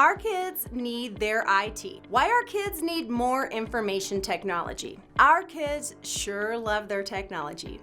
Our kids need their IT. Why our kids need more information technology. Our kids sure love their technology.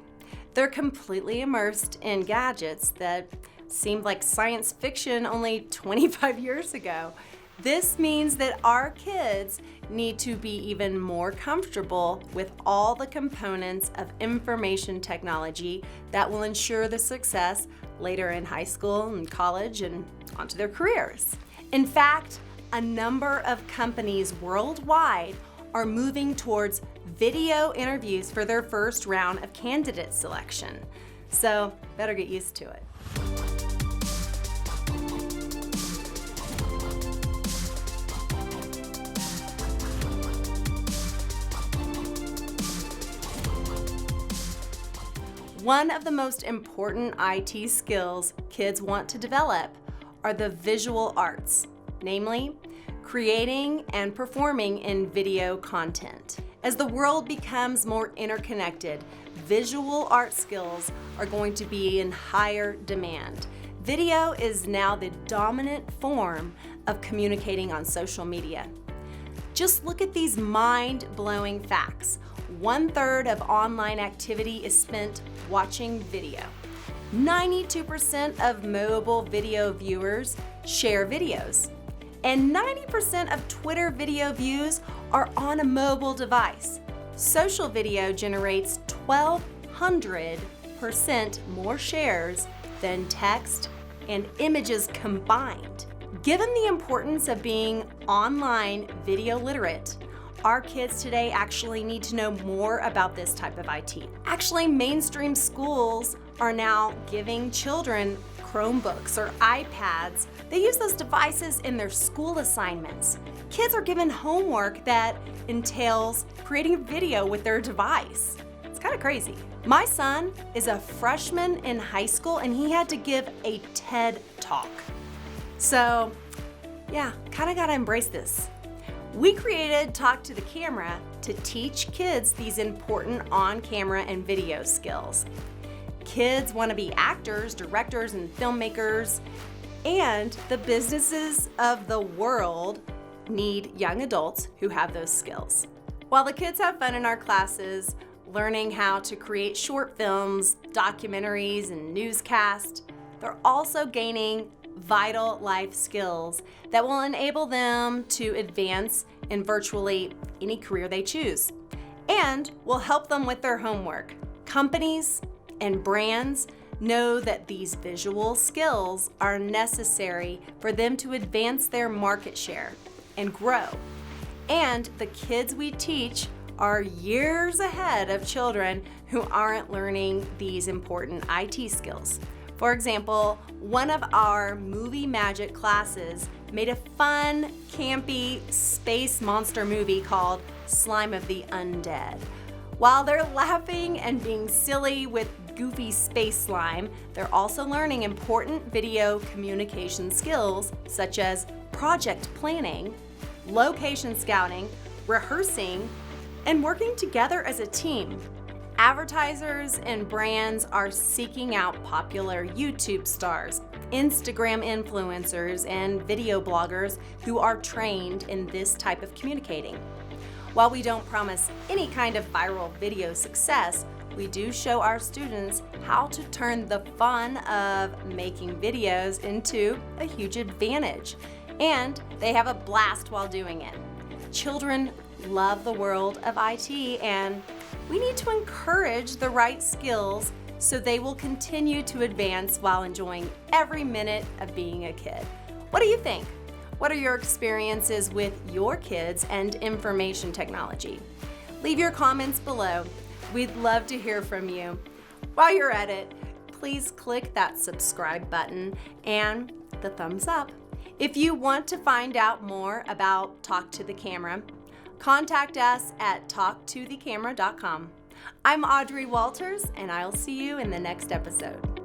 They're completely immersed in gadgets that seemed like science fiction only 25 years ago. This means that our kids need to be even more comfortable with all the components of information technology that will ensure the success later in high school and college and onto their careers. In fact, a number of companies worldwide are moving towards video interviews for their first round of candidate selection. So, better get used to it. One of the most important IT skills kids want to develop are the visual arts, namely creating and performing in video content. As the world becomes more interconnected, visual art skills are going to be in higher demand. Video is now the dominant form of communicating on social media. Just look at these mind-blowing facts. 1/3 of online activity is spent watching video. 92% of mobile video viewers share videos. And 90% of Twitter video views are on a mobile device. Social video generates 1,200% more shares than text and images combined. Given the importance of being online video literate, our kids today actually need to know more about this type of IT. Actually, mainstream schools are now giving children Chromebooks or iPads. They use those devices in their school assignments. Kids are given homework that entails creating a video with their device. It's kind of crazy. My son is a freshman in high school and he had to give a TED Talk. So, yeah, kind of gotta embrace this. We created Talk to the Camera to teach kids these important on-camera and video skills. Kids want to be actors, directors, and filmmakers, and the businesses of the world need young adults who have those skills. While the kids have fun in our classes, learning how to create short films, documentaries, and newscasts, they're also gaining vital life skills that will enable them to advance in virtually any career they choose and will help them with their homework. Companies and brands know that these visual skills are necessary for them to advance their market share and grow. And the kids we teach are years ahead of children who aren't learning these important IT skills. For example, one of our movie magic classes made a fun, campy space monster movie called Slime of the Undead. While they're laughing and being silly with goofy space slime, they're also learning important video communication skills such as project planning, location scouting, rehearsing, and working together as a team. Advertisers and brands are seeking out popular YouTube stars, Instagram influencers, and video bloggers who are trained in this type of communicating. While we don't promise any kind of viral video success, we do show our students how to turn the fun of making videos into a huge advantage, and they have a blast while doing it. Children love the world of IT, and we need to encourage the right skills so they will continue to advance while enjoying every minute of being a kid. What do you think? What are your experiences with your kids and information technology? Leave your comments below. We'd love to hear from you. While you're at it, please click that subscribe button and the thumbs up. If you want to find out more about Talk to the Camera, contact us at talktothecamera.com. I'm Audrey Walters, and I'll see you in the next episode.